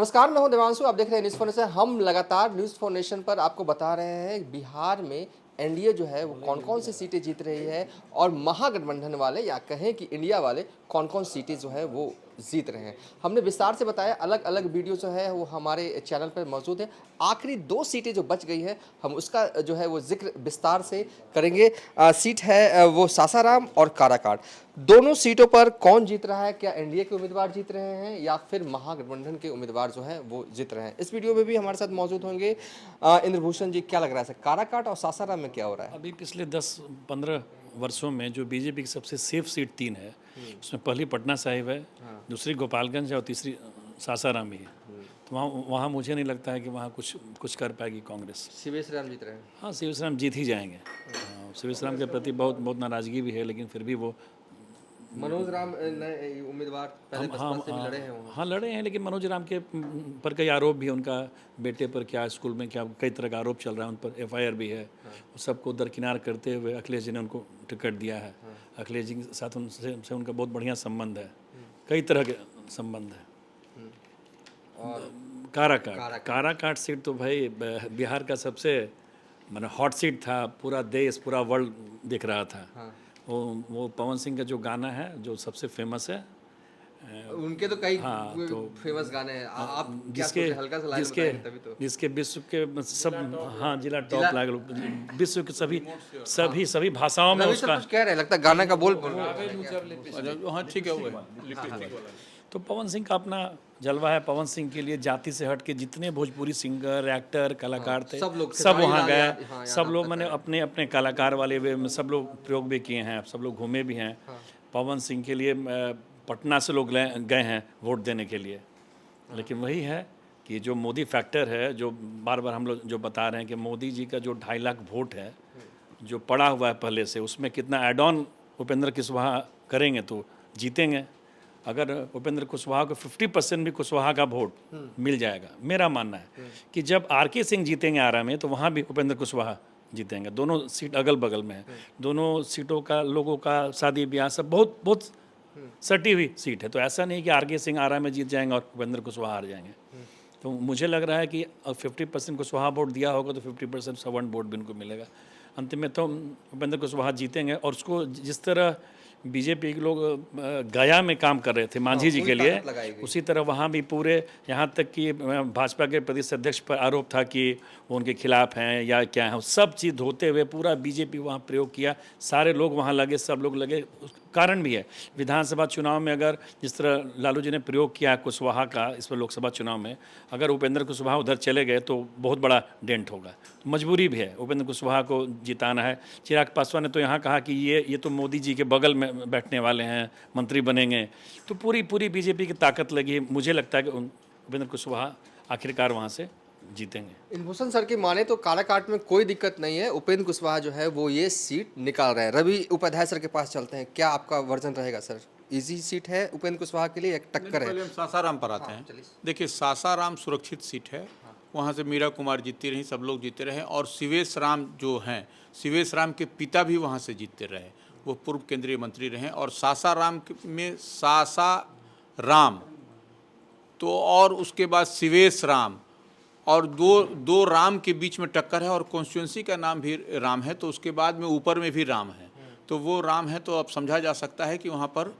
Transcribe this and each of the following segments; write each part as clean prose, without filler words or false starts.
नमस्कार, मैं हूं देवांशु। आप देख रहे हैं न्यूज़ फॉर नेशन। हम लगातार न्यूज़ फॉर नेशन पर आपको बता रहे हैं बिहार में एनडीए जो है वो कौन-कौन सी सीटें जीत रही है और महागठबंधन वाले या कहें कि इंडिया वाले कौन-कौन सीटें जो है वो जीत रहे हैं। हमने विस्तार से बताया, अलग-अलग वीडियो जो है वो हमारे चैनल पर मौजूद है। आखिरी 2 सीटें जो बच गई है, हम उसका जो है वो ज़िक्र विस्तार से करेंगे। सीट है वो सासाराम और काराकाट। दोनों सीटों पर कौन जीत रहा है? क्या एनडीए के उम्मीदवार जीत रहे हैं या फिर महागठबंधन के उम्मीदवार जो हैं वो जीत रहे हैं? इस वीडियो में भी हमारे साथ मौजूद होंगे इंद्रभूषण जी। क्या लग रहा है सर, काराकाट और सासाराम में क्या हो रहा है? अभी पिछले 10-15 वर्षों में जो बीजेपी की सबसे सेफ सीट 3 है, उसमें पहली पटना साहिब है, दूसरी गोपालगंज है और तीसरी सासाराम ही है। तो वहाँ वहाँ मुझे नहीं लगता है कि वहाँ कुछ कर पाएगी कांग्रेस। शिवेश राम जीत रहे हैं। हाँ, शिवसेना जीत ही जाएंगे। शिवसेना के प्रति बहुत बहुत नाराज़गी भी है, लेकिन फिर भी वो मनोज राम नए उम्मीदवार पहले बसपा से भी लड़े हैं वो। हाँ लड़े हैं, लेकिन मनोज राम के पर कई आरोप भी है। उनका बेटे पर क्या स्कूल में क्या कई तरह का आरोप चल रहा है, उन पर एफआईआर भी है। सबको दरकिनार करते हुए अखिलेश जी ने उनको टिकट दिया है। अखिलेश जी के साथ उनसे उनका बहुत बढ़िया संबंध है, कई तरह के संबंध है। और काराकाट सीट तो भाई बिहार का सबसे माने हॉट सीट था। पूरा देश, पूरा वर्ल्ड देख रहा था। वो पवन सिंह का जो गाना है जो सबसे फेमस है, उनके तो कई तो फेमस गाने हैं। आप क्या जिसके सोचे, हल्का सा लाइन बताएंगे तभी तो। जिसके विश्व के सब, हाँ, जिला टॉप लागल, विश्व के सभी भाषाओं में रवि सर उसका। कुछ कह रहे हैं, लगता है गाना का बोल हाँ ठीक है, वो है। तो पवन सिंह का अपना जलवा है। पवन सिंह के लिए जाति से हट के जितने भोजपुरी सिंगर, एक्टर, कलाकार थे, सब वहाँ गए। सब लोग मैंने अपने अपने कलाकार वाले वे में सब लोग प्रयोग भी किए हैं, सब लोग घूमे भी हैं। पवन सिंह के लिए पटना से लोग गए हैं वोट देने के लिए। लेकिन वही है कि जो मोदी फैक्टर है, जो बार बार हम लोग जो बता रहे हैं कि मोदी जी का जो 2.5 लाख वोट है जो पड़ा हुआ है पहले से, उसमें कितना एड ऑन उपेंद्र कुशवाहा करेंगे तो जीतेंगे। अगर उपेंद्र कुशवाहा को 50% भी कुशवाहा का वोट मिल जाएगा, मेरा मानना है कि जब आरके सिंह जीतेंगे आरा में तो वहाँ भी उपेंद्र कुशवाहा जीतेंगे। दोनों सीट अगल बगल में है, दोनों सीटों का लोगों का शादी ब्याह सब बहुत बहुत सटी हुई सीट है। तो ऐसा नहीं कि आरके सिंह आरा में जीत जाएंगे और उपेंद्र कुशवाहा हार जाएंगे। तो मुझे लग रहा है कि 50% कुशवाहा वोट दिया होगा तो 50% सवर्ण वोट भी उनको मिलेगा। अंतिम में तो उपेंद्र कुशवाहा जीतेंगे। और उसको जिस तरह बीजेपी के लोग गया में काम कर रहे थे मांझी जी के लिए, उसी तरह वहाँ भी पूरे, यहाँ तक कि भाजपा के प्रदेश अध्यक्ष पर आरोप था कि वो उनके खिलाफ हैं या क्या है, सब चीज़ धोते हुए पूरा बीजेपी वहाँ प्रयोग किया। सारे लोग वहाँ लगे, सब लोग लगे। कारण भी है, विधानसभा चुनाव में अगर जिस तरह लालू जी ने प्रयोग किया कुशवाहा का इस पर लोकसभा चुनाव में, अगर उपेंद्र कुशवाहा उधर चले गए तो बहुत बड़ा डेंट होगा। मजबूरी भी है, उपेंद्र कुशवाहा को जिताना है। चिराग पासवान ने तो यहाँ कहा कि ये तो मोदी जी के बगल में बैठने वाले हैं, मंत्री बनेंगे। तो पूरी बीजेपी की ताकत लगी। मुझे लगता है कि उपेंद्र कुशवाहा आखिरकार वहाँ से जीतेंगे। इंद्रभूषण सर की माने तो काराकाट में कोई दिक्कत नहीं है, उपेंद्र कुशवाहा जो है वो ये सीट निकाल रहे हैं। रवि उपाध्याय सर के पास चलते हैं, क्या आपका वर्जन रहेगा सर? इजी सीट है उपेंद्र कुशवाहा के लिए, एक टक्कर है? पहले हम सासाराम पर आते हैं। देखिए, सासाराम सुरक्षित सीट है। वहाँ से मीरा कुमार जीतती रही, सब लोग जीते रहे। और शिवेश राम जो हैं, शिवेश राम के पिता भी वहाँ से जीतते रहे, वो पूर्व केंद्रीय मंत्री रहे। और सासाराम में सासाराम तो, और उसके बाद शिवेश राम, और दो राम के बीच में टक्कर है। और कॉन्स्टिट्यूंसी का नाम भी राम है, तो उसके बाद में ऊपर में भी राम है। तो वो राम है, तो अब समझा जा सकता है कि वहाँ पर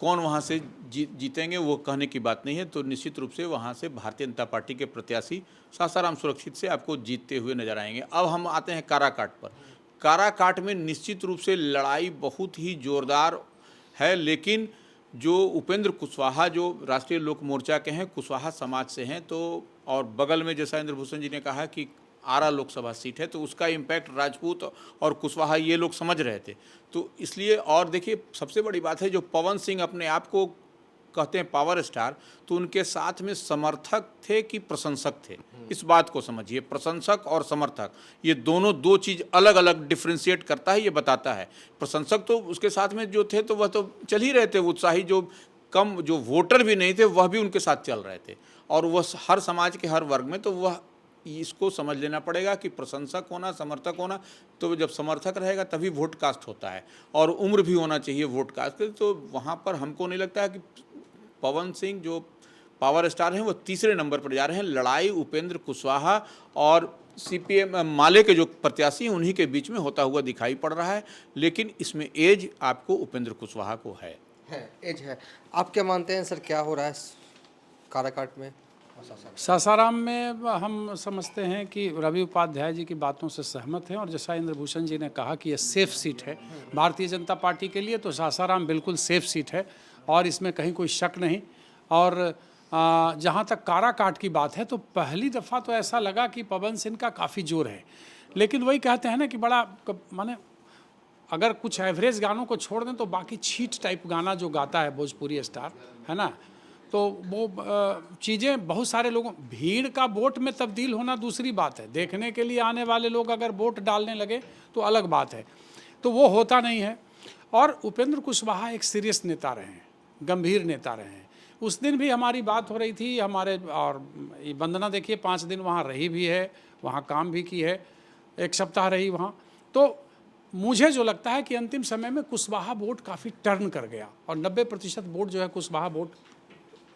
कौन वहाँ से जीतेंगे वो कहने की बात नहीं है। तो निश्चित रूप से वहाँ से भारतीय जनता पार्टी के प्रत्याशी सासाराम सुरक्षित से आपको जीतते हुए नजर आएंगे। अब हम आते हैं काराकाट पर। काराकाट में निश्चित रूप से लड़ाई बहुत ही जोरदार है, लेकिन जो उपेंद्र कुशवाहा जो राष्ट्रीय लोक मोर्चा के हैं, कुशवाहा समाज से हैं, तो और बगल में जैसा इंद्रभूषण जी ने कहा कि आरा लोकसभा सीट है, तो उसका इम्पैक्ट राजपूत और कुशवाहा ये लोग समझ रहे थे। तो इसलिए, और देखिए सबसे बड़ी बात है, जो पवन सिंह अपने आप को कहते हैं पावर स्टार, तो उनके साथ में समर्थक थे कि प्रशंसक थे, इस बात को समझिए। प्रशंसक और समर्थक ये दोनों दो चीज़ अलग अलग डिफ्रेंशिएट करता है, ये बताता है। प्रशंसक तो उसके साथ में जो थे तो वह तो चल ही रहे थे, उत्साही जो कम जो वोटर भी नहीं थे वह भी उनके साथ चल रहे थे। और वह हर समाज के हर वर्ग में, तो वह इसको समझ लेना पड़ेगा कि प्रशंसक होना, समर्थक होना, तो जब समर्थक रहेगा तभी वोट कास्ट होता है, और उम्र भी होना चाहिए वोट कास्ट। तो वहाँ पर हमको नहीं लगता है कि पवन सिंह जो पावर स्टार हैं वो तीसरे नंबर पर जा रहे हैं। लड़ाई उपेंद्र कुशवाहा और CPM माले के जो प्रत्याशी हैं उन्हीं के बीच में होता हुआ दिखाई पड़ रहा है, लेकिन इसमें एज आपको उपेंद्र कुशवाहा को है। एज है। आप क्या मानते हैं सर, क्या हो रहा है काराकाट में? सासाराम में हम समझते हैं कि रवि उपाध्याय जी की बातों से सहमत हैं, और जैसा इंद्रभूषण जी ने कहा कि ये सेफ सीट है भारतीय जनता पार्टी के लिए, तो सासाराम बिल्कुल सेफ सीट है और इसमें कहीं कोई शक नहीं। और जहाँ तक काराकाट की बात है तो पहली दफ़ा तो ऐसा लगा कि पवन सिंह का काफ़ी जोर है, लेकिन वही कहते हैं ना कि बड़ा माने अगर कुछ एवरेज गानों को छोड़ दें तो बाकी छीट टाइप गाना जो गाता है भोजपुरी स्टार, है ना, तो वो चीज़ें बहुत सारे लोगों, भीड़ का वोट में तब्दील होना दूसरी बात है, देखने के लिए आने वाले लोग अगर वोट डालने लगे तो अलग बात है, तो वो होता नहीं है। और उपेंद्र कुशवाहा एक सीरियस नेता रहे हैं, गंभीर नेता रहे हैं। उस दिन भी हमारी बात हो रही थी हमारे, और ये वंदना देखिए 5 दिन वहाँ रही भी है, वहाँ काम भी की है, 1 सप्ताह रही वहाँ, तो मुझे जो लगता है कि अंतिम समय में कुशवाहा वोट काफ़ी टर्न कर गया और 90% वोट जो है कुशवाहा वोट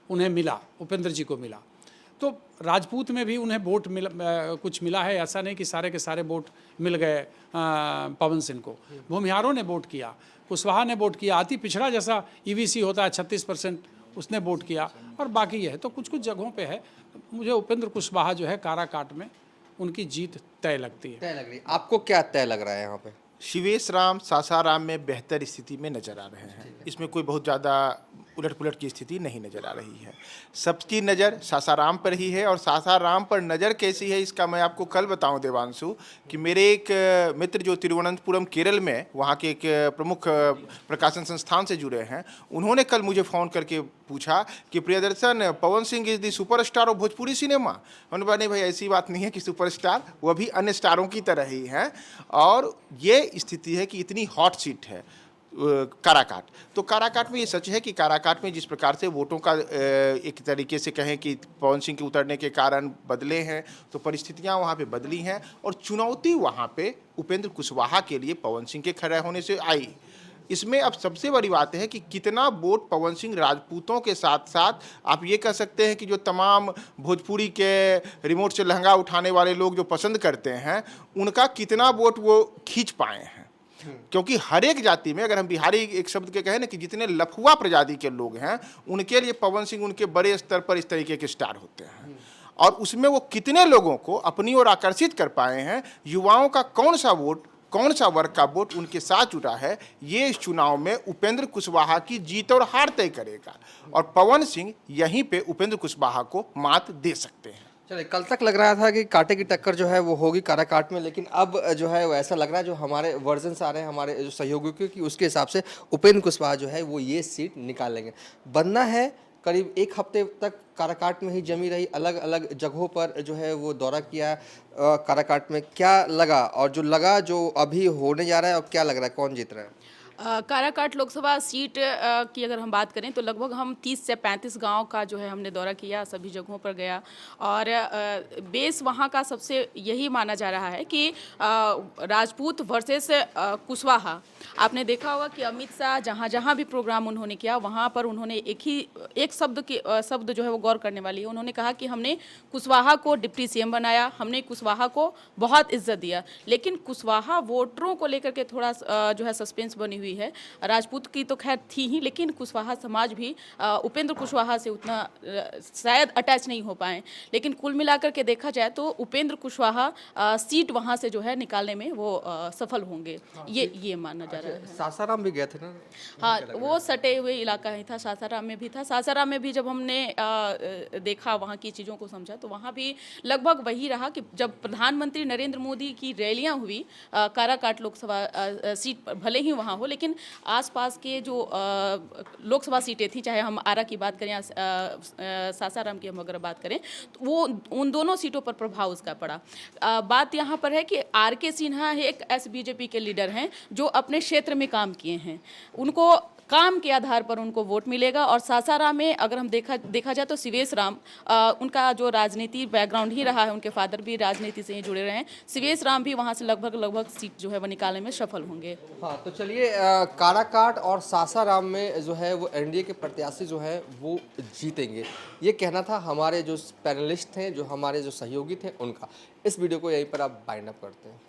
उन्हें मिला, उपेंद्र जी को मिला। तो राजपूत में भी उन्हें वोट कुछ मिला है, ऐसा नहीं कि सारे के सारे वोट मिल गए पवन सिंह को। भूमिहारों ने वोट किया, कुशवाहा ने वोट किया, अति पिछड़ा जैसा EVC होता है 36% उसने वोट किया, और बाकी है तो कुछ कुछ जगहों पे है। मुझे उपेंद्र कुशवाहा जो है काराकाट में उनकी जीत तय लगती है। तय लग रही है। आपको क्या तय लग रहा है यहाँ पे? शिवेश राम सासाराम में बेहतर स्थिति में नजर आ रहे हैं, इसमें कोई बहुत ज़्यादा उलट पुलट की स्थिति नहीं नजर आ रही है। सबकी नज़र सासाराम पर ही है, और सासाराम पर नज़र कैसी है इसका मैं आपको कल बताऊं देवांशु, कि मेरे एक मित्र जो तिरुवनंतपुरम केरल में वहाँ के एक प्रमुख प्रकाशन संस्थान से जुड़े हैं, उन्होंने कल मुझे फ़ोन करके पूछा कि Priyadarshan, Pawan Singh is the superstar of Bhojpuri cinema. मैंने कहा नहीं भाई, ऐसी बात नहीं है कि सुपरस्टार, वो भी अन्य स्टारों की तरह ही हैं। और ये स्थिति है कि इतनी हॉट सीट है काराकाट। तो काराकाट में ये सच है कि काराकाट में जिस प्रकार से वोटों का एक तरीके से कहें कि पवन सिंह के उतरने के कारण बदले हैं, तो परिस्थितियां वहाँ पे बदली हैं, और चुनौती वहाँ पे उपेंद्र कुशवाहा के लिए पवन सिंह के खड़े होने से आई। इसमें अब सबसे बड़ी बात है कि कितना वोट पवन सिंह राजपूतों के साथ साथ आप ये कह सकते हैं कि जो तमाम भोजपुरी के रिमोट से लहंगा उठाने वाले लोग जो पसंद करते हैं, उनका कितना वोट वो खींच पाए हैं। क्योंकि हर एक जाति में, अगर हम बिहारी एक शब्द के कहें ना, कि जितने लफुआ प्रजाति के लोग हैं उनके लिए पवन सिंह उनके बड़े स्तर पर इस तरीके के स्टार होते हैं, और उसमें वो कितने लोगों को अपनी ओर आकर्षित कर पाए हैं। युवाओं का कौन सा वोट, कौन सा वर्ग का वोट उनके साथ जुटा है, ये इस चुनाव में उपेंद्र कुशवाहा की जीत और हार तय करेगा, और पवन सिंह यहीं पे उपेंद्र कुशवाहा को मात दे सकते हैं। चलिए, कल तक लग रहा था कि कांटे की टक्कर जो है वो होगी काराकाट में, लेकिन अब जो है वो ऐसा लग रहा है, जो हमारे वर्जन्स आ रहे हैं हमारे जो सहयोगियों के, कि उसके हिसाब से उपेंद्र कुशवाहा जो है वो ये सीट निकाल लेंगे। बनना है करीब 1 हफ्ते तक काराकाट में ही जमी रही, अलग अलग जगहों पर जो है वो दौरा किया। काराकाट में क्या लगा, और जो लगा जो अभी होने जा रहा है, और क्या लग रहा है कौन जीत रहा है? काराकाट लोकसभा सीट की अगर हम बात करें तो लगभग हम 30 से 35 गांव का जो है हमने दौरा किया, सभी जगहों पर गया, और बेस वहां का सबसे यही माना जा रहा है कि राजपूत वर्सेस कुशवाहा। आपने देखा होगा कि अमित शाह जहां जहां भी प्रोग्राम उन्होंने किया वहां पर उन्होंने एक शब्द जो है वो गौर करने वाली है। उन्होंने कहा कि हमने कुशवाहा को डिप्टी CM बनाया, हमने कुशवाहा को बहुत इज्जत दिया, लेकिन कुशवाहा वोटरों को लेकर के थोड़ा जो है सस्पेंस बनी हुई है। राजपूत की तो खैर थी ही, लेकिन कुशवाहा समाज भी उपेंद्र कुशवाहा से उतना शायद अटैच नहीं हो पाए। लेकिन कुल मिलाकर के देखा जाए तो उपेंद्र कुशवाहा सीट वहां से जो है निकालने में वो सफल होंगे, ये माना जा रहा है। सासाराम भी गए थे ना? हाँ, वो सटे हुए इलाका ही था, सासाराम में भी था। सासाराम में भी जब हमने देखा, वहाँ की चीज़ों को समझा, तो वहाँ भी लगभग वही रहा कि जब प्रधानमंत्री नरेंद्र मोदी की रैलियाँ हुई काराकाट लोकसभा सीट पर, भले ही वहाँ हो, लेकिन आसपास के जो लोकसभा सीटें थी, चाहे हम आरा की बात करें या सासाराम की हम अगर बात करें, तो वो उन दोनों सीटों पर प्रभाव उसका पड़ा। बात यहाँ पर है कि RK सिन्हा एक SBJP के लीडर हैं जो अपने क्षेत्र में काम किए हैं, उनको काम के आधार पर उनको वोट मिलेगा। और सासाराम में अगर हम देखा जाए तो सिवेश राम, उनका जो राजनीति बैकग्राउंड ही रहा है, उनके फादर भी राजनीति से ही जुड़े रहे हैं, सिवेश राम भी वहाँ से लगभग सीट जो है वो निकालने में सफल होंगे। हाँ, तो चलिए काराकाट और सासाराम में जो है वो एनडीए के प्रत्याशी जो है वो जीतेंगे, ये कहना था हमारे जो पैनलिस्ट थे, जो हमारे जो सहयोगी थे उनका। इस वीडियो को यहीं पर आप बाइंड अप करते हैं।